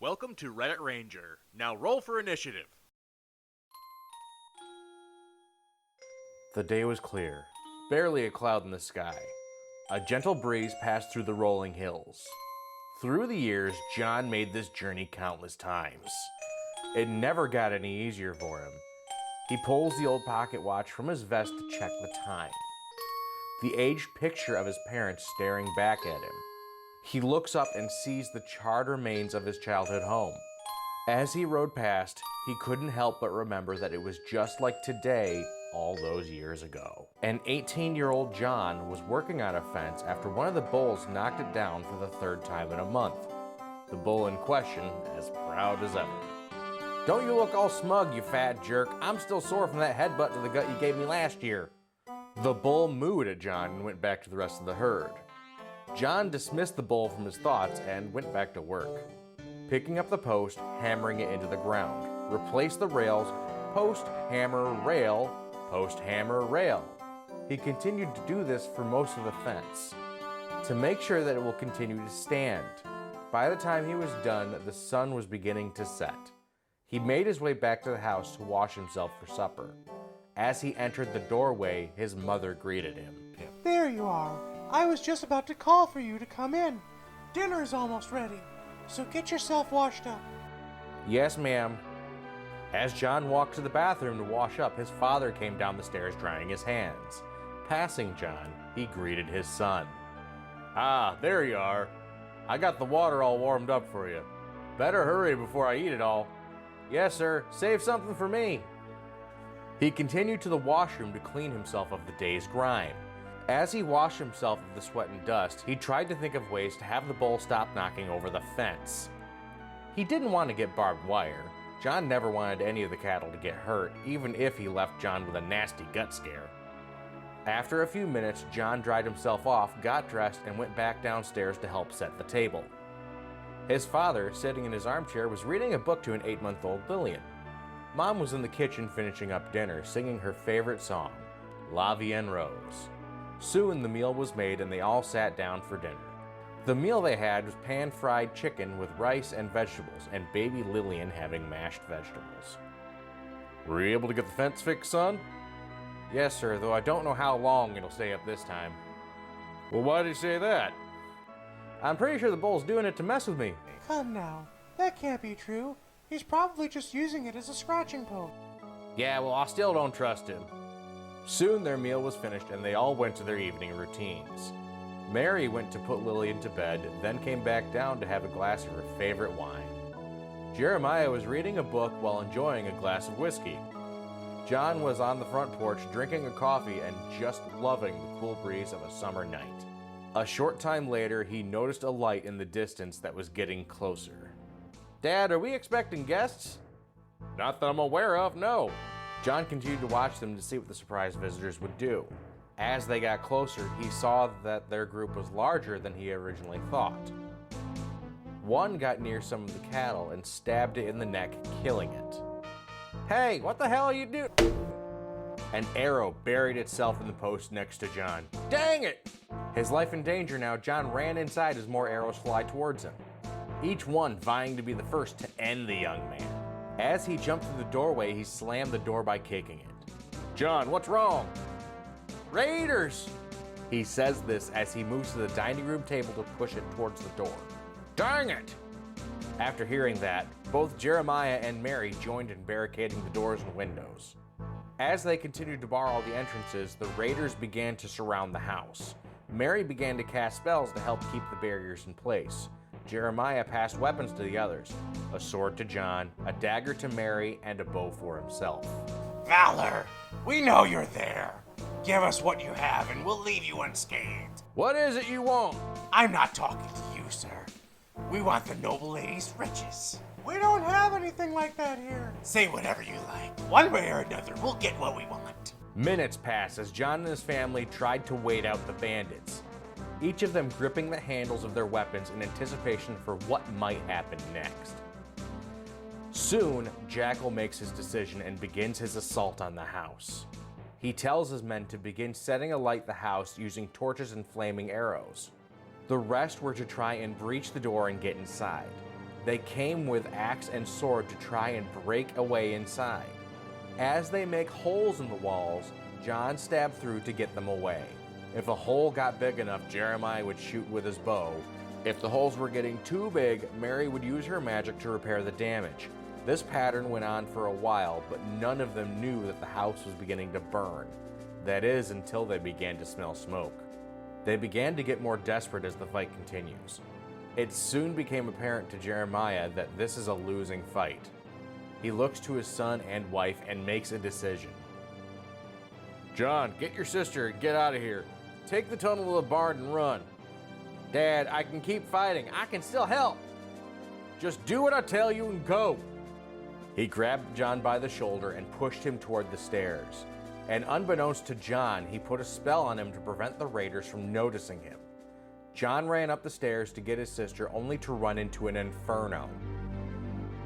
Welcome to Reddit Ranger. Now roll for initiative. The day was clear, barely a cloud in the sky. A gentle breeze passed through the rolling hills. Through the years, John made this journey countless times. It never got any easier for him. He pulls the old pocket watch from his vest to check the time. The aged picture of his parents staring back at him. He looks up and sees the charred remains of his childhood home. As he rode past, he couldn't help but remember that it was just like today all those years ago. An 18-year-old John was working on a fence after one of the bulls knocked it down for the third time in a month. The bull in question as proud as ever. "Don't you look all smug, you fat jerk. I'm still sore from that headbutt to the gut you gave me last year." The bull mooed at John and went back to the rest of the herd. John dismissed the bull from his thoughts and went back to work. Picking up the post, hammering it into the ground. Replace the rails, post, hammer, rail, post, hammer, rail. He continued to do this for most of the fence, to make sure that it will continue to stand. By the time he was done, the sun was beginning to set. He made his way back to the house to wash himself for supper. As he entered the doorway, his mother greeted him. "There you are. I was just about to call for you to come in. Dinner is almost ready, so get yourself washed up." "Yes, ma'am." As John walked to the bathroom to wash up, his father came down the stairs drying his hands. Passing John, he greeted his son. "Ah, there you are. I got the water all warmed up for you. Better hurry before I eat it all." "Yes, sir. Save something for me." He continued to the washroom to clean himself of the day's grime. As he washed himself of the sweat and dust, he tried to think of ways to have the bull stop knocking over the fence. He didn't want to get barbed wire. John never wanted any of the cattle to get hurt, even if he left John with a nasty gut scare. After a few minutes, John dried himself off, got dressed, and went back downstairs to help set the table. His father, sitting in his armchair, was reading a book to an 8-month-old Lillian. Mom was in the kitchen finishing up dinner, singing her favorite song, La Vie en Rose. Soon the meal was made and they all sat down for dinner. The meal they had was pan-fried chicken with rice and vegetables, and baby Lillian having mashed vegetables. "Were you able to get the fence fixed, son?" "Yes, sir, though I don't know how long it'll stay up this time." "Well, why did you say that?" "I'm pretty sure the bull's doing it to mess with me." Come now, that can't be true. He's probably just using it as a scratching post. "Yeah, well, I still don't trust him." Soon their meal was finished and they all went to their evening routines. Mary went to put Lillian to bed, then came back down to have a glass of her favorite wine. Jeremiah was reading a book while enjoying a glass of whiskey. John was on the front porch drinking a coffee and just loving the cool breeze of a summer night. A short time later, he noticed a light in the distance that was getting closer. "Dad, are we expecting guests?" "Not that I'm aware of, no." John continued to watch them to see what the surprise visitors would do. As they got closer, he saw that their group was larger than he originally thought. One got near some of the cattle and stabbed it in the neck, killing it. "Hey, what the hell are you doing?" An arrow buried itself in the post next to John. "Dang it!" His life in danger now, John ran inside as more arrows fly towards him, each one vying to be the first to end the young man. As he jumped through the doorway, he slammed the door by kicking it. "John, what's wrong?" "Raiders!" He says this as he moves to the dining room table to push it towards the door. "Dang it!" After hearing that, both Jeremiah and Mary joined in barricading the doors and windows. As they continued to bar all the entrances, the raiders began to surround the house. Mary began to cast spells to help keep the barriers in place. Jeremiah passed weapons to the others, a sword to John, a dagger to Mary, and a bow for himself. "Valor, we know you're there. Give us what you have and we'll leave you unscathed." "What is it you want?" "I'm not talking to you, sir. We want the noble lady's riches." We don't have anything like that here. "Say whatever you like. One way or another, we'll get what we want." Minutes passed as John and his family tried to wait out the bandits, each of them gripping the handles of their weapons in anticipation for what might happen next. Soon, Jackal makes his decision and begins his assault on the house. He tells his men to begin setting alight the house using torches and flaming arrows. The rest were to try and breach the door and get inside. They came with axe and sword to try and break a way inside. As they make holes in the walls, John stabbed through to get them away. If a hole got big enough, Jeremiah would shoot with his bow. If the holes were getting too big, Mary would use her magic to repair the damage. This pattern went on for a while, but none of them knew that the house was beginning to burn. That is, until they began to smell smoke. They began to get more desperate as the fight continues. It soon became apparent to Jeremiah that this is a losing fight. He looks to his son and wife and makes a decision. John, get your sister and get out of here. Take the tunnel to the barn and run. Dad, I can keep fighting. I can still help. Just do what I tell you and go. He grabbed John by the shoulder and pushed him toward the stairs. And unbeknownst to John, he put a spell on him to prevent the raiders from noticing him. John ran up the stairs to get his sister, only to run into an inferno.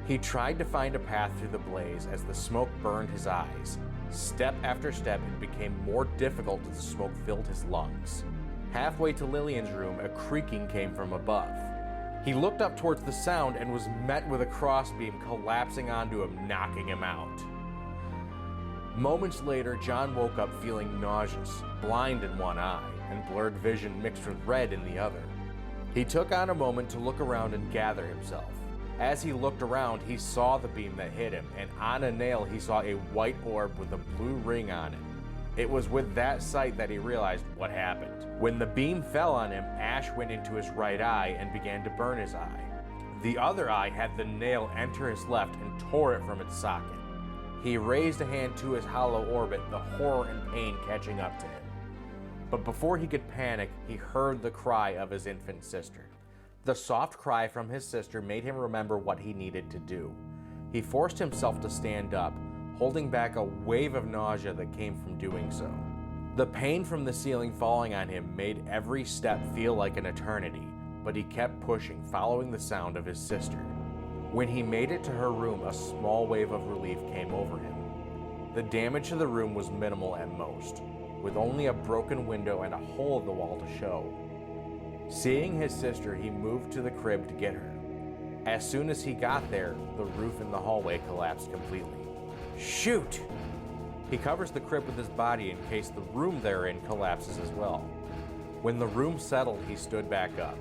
He tried to find a path through the blaze as the smoke burned his eyes. Step after step, it became more difficult as the smoke filled his lungs. Halfway to Lillian's room, a creaking came from above. He looked up towards the sound and was met with a crossbeam collapsing onto him, knocking him out. Moments later, John woke up feeling nauseous, blind in one eye, and blurred vision mixed with red in the other. He took on a moment to look around and gather himself. As he looked around, he saw the beam that hit him, and on a nail he saw a white orb with a blue ring on it. It was with that sight that he realized what happened. When the beam fell on him, ash went into his right eye and began to burn his eye. The other eye had the nail enter his left and tore it from its socket. He raised a hand to his hollow orbit, the horror and pain catching up to him. But before he could panic, he heard the cry of his infant sister. The soft cry from his sister made him remember what he needed to do. He forced himself to stand up, holding back a wave of nausea that came from doing so. The pain from the ceiling falling on him made every step feel like an eternity, but he kept pushing, following the sound of his sister. When he made it to her room, a small wave of relief came over him. The damage to the room was minimal at most, with only a broken window and a hole in the wall to show. Seeing his sister, he moved to the crib to get her. As soon as he got there, the roof in the hallway collapsed completely. Shoot! He covers the crib with his body in case the room they're in collapses as well. When the room settled, he stood back up.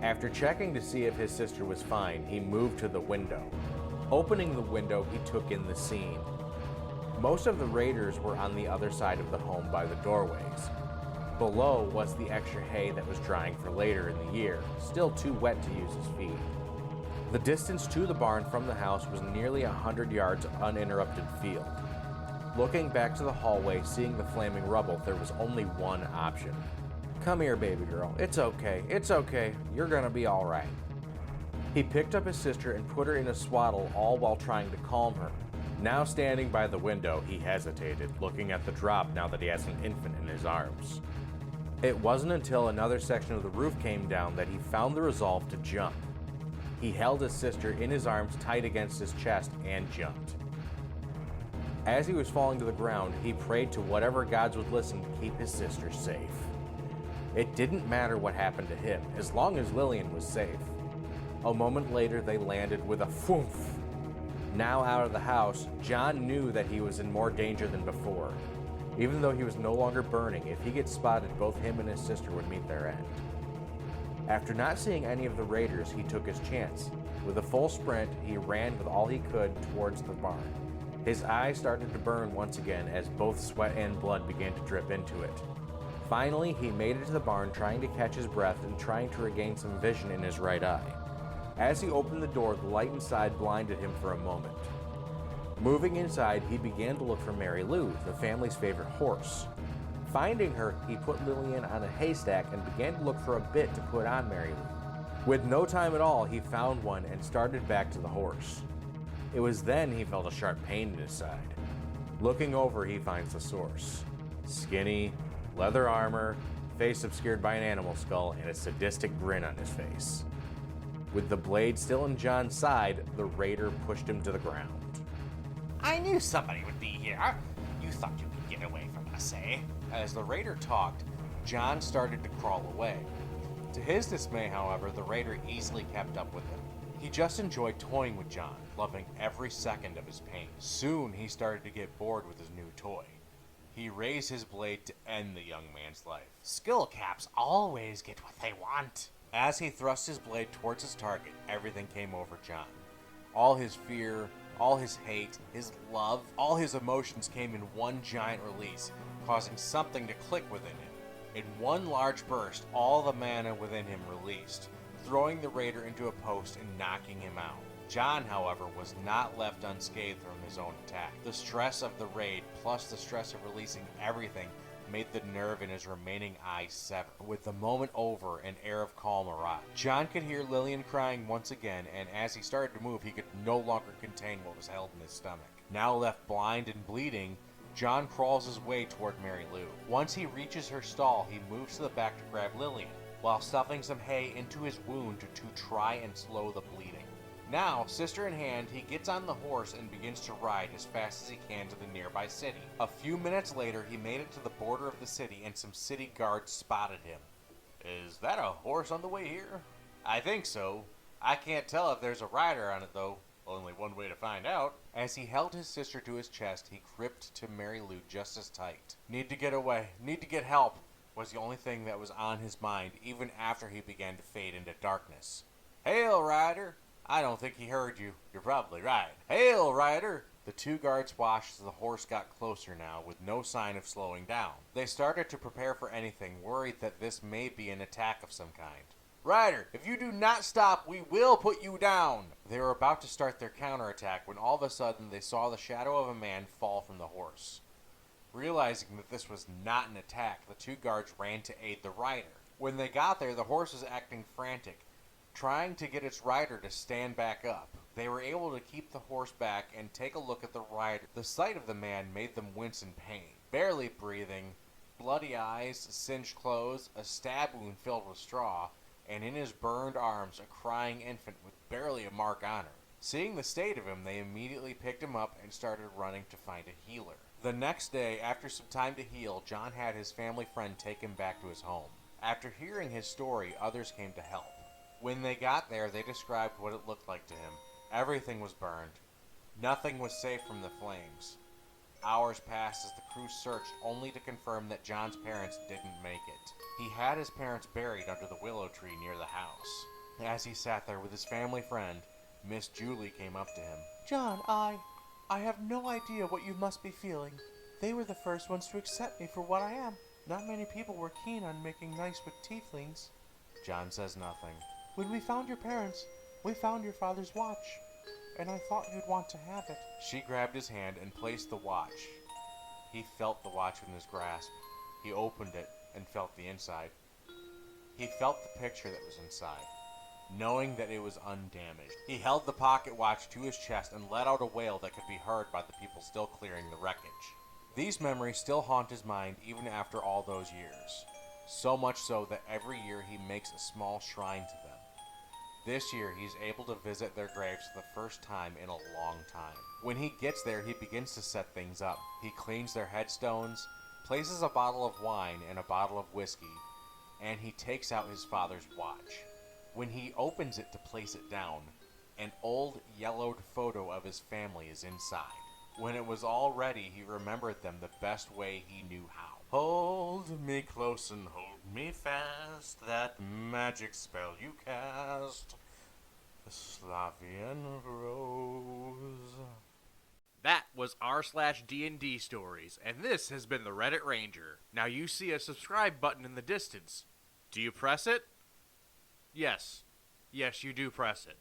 After checking to see if his sister was fine, he moved to the window. Opening the window, he took in the scene. Most of the raiders were on the other side of the home by the doorways. Below was the extra hay that was drying for later in the year, still too wet to use as feed. The distance to the barn from the house was nearly 100 yards of uninterrupted field. Looking back to the hallway, seeing the flaming rubble, there was only one option. Come here, baby girl. It's okay. It's okay. You're gonna be all right. He picked up his sister and put her in a swaddle, all while trying to calm her. Now standing by the window, he hesitated, looking at the drop now that he has an infant in his arms. It wasn't until another section of the roof came down that he found the resolve to jump. He held his sister in his arms tight against his chest and jumped. As he was falling to the ground, he prayed to whatever gods would listen to keep his sister safe. It didn't matter what happened to him, as long as Lillian was safe. A moment later, they landed with a thwoomph. Now out of the house, John knew that he was in more danger than before. Even though he was no longer burning, if he gets spotted, both him and his sister would meet their end. After not seeing any of the raiders, he took his chance. With a full sprint, he ran with all he could towards the barn. His eyes started to burn once again as both sweat and blood began to drip into it. Finally, he made it to the barn, trying to catch his breath and trying to regain some vision in his right eye. As he opened the door, the light inside blinded him for a moment. Moving inside, he began to look for Mary Lou, the family's favorite horse. Finding her, he put Lillian on a haystack and began to look for a bit to put on Mary Lou. With no time at all, he found one and started back to the horse. It was then he felt a sharp pain in his side. Looking over, he finds the source. Skinny, leather armor, face obscured by an animal skull, and a sadistic grin on his face. With the blade still in John's side, the raider pushed him to the ground. I knew somebody would be here. You thought you could get away from us, eh? As the raider talked, John started to crawl away. To his dismay, however, the raider easily kept up with him. He just enjoyed toying with John, loving every second of his pain. Soon he started to get bored with his new toy. He raised his blade to end the young man's life. Skull caps always get what they want. As he thrust his blade towards his target, everything came over John. All his fear, all his hate, his love, all his emotions came in one giant release, causing something to click within him. In one large burst, all the mana within him released, throwing the raider into a post and knocking him out. John, however, was not left unscathed from his own attack. The stress of the raid, plus the stress of releasing everything, made the nerve in his remaining eye sever. With the moment over, an air of calm arrived. John could hear Lillian crying once again, and as he started to move, he could no longer contain what was held in his stomach. Now left blind and bleeding, John crawls his way toward Mary Lou. Once he reaches her stall, he moves to the back to grab Lillian, while stuffing some hay into his wound to try and slow the bleeding. Now, sister in hand, he gets on the horse and begins to ride as fast as he can to the nearby city. A few minutes later, he made it to the border of the city and some city guards spotted him. Is that a horse on the way here? I think so. I can't tell if there's a rider on it, though. Only one way to find out. As he held his sister to his chest, he gripped to Mary Lou just as tight. Need to get away. Need to get help, was the only thing that was on his mind, even after he began to fade into darkness. Hail, rider! I don't think he heard you. You're probably right. Hail, rider! The two guards watched as the horse got closer now, with no sign of slowing down. They started to prepare for anything, worried that this may be an attack of some kind. Rider, if you do not stop, we will put you down! They were about to start their counterattack when all of a sudden they saw the shadow of a man fall from the horse. Realizing that this was not an attack, the two guards ran to aid the rider. When they got there, the horse was acting frantic, trying to get its rider to stand back up. They were able to keep the horse back and take a look at the rider. The sight of the man made them wince in pain. Barely breathing, bloody eyes, singed clothes, a stab wound filled with straw, and in his burned arms a crying infant with barely a mark on her. Seeing the state of him, they immediately picked him up and started running to find a healer. The next day, after some time to heal, John had his family friend take him back to his home. After hearing his story, others came to help. When they got there, they described what it looked like to him. Everything was burned. Nothing was safe from the flames. Hours passed as the crew searched, only to confirm that John's parents didn't make it. He had his parents buried under the willow tree near the house. As he sat there with his family friend, Miss Julie came up to him. John, I have no idea what you must be feeling. They were the first ones to accept me for what I am. Not many people were keen on making nice with tieflings. John says nothing. When we found your parents, we found your father's watch, and I thought you'd want to have it. She grabbed his hand and placed the watch. He felt the watch in his grasp. He opened it and felt the inside. He felt the picture that was inside, knowing that it was undamaged. He held the pocket watch to his chest and let out a wail that could be heard by the people still clearing the wreckage. These memories still haunt his mind even after all those years. So much so that every year he makes a small shrine to them. This year, he's able to visit their graves for the first time in a long time. When he gets there, he begins to set things up. He cleans their headstones, places a bottle of wine and a bottle of whiskey, and he takes out his father's watch. When he opens it to place it down, an old yellowed photo of his family is inside. When it was all ready, he remembered them the best way he knew how. Hold me close and hold me fast, that magic spell you cast, the Slavian rose. That was r/D&D Stories, and this has been the Reddit Ranger. Now you see a subscribe button in the distance. Do you press it? Yes. Yes, you do press it.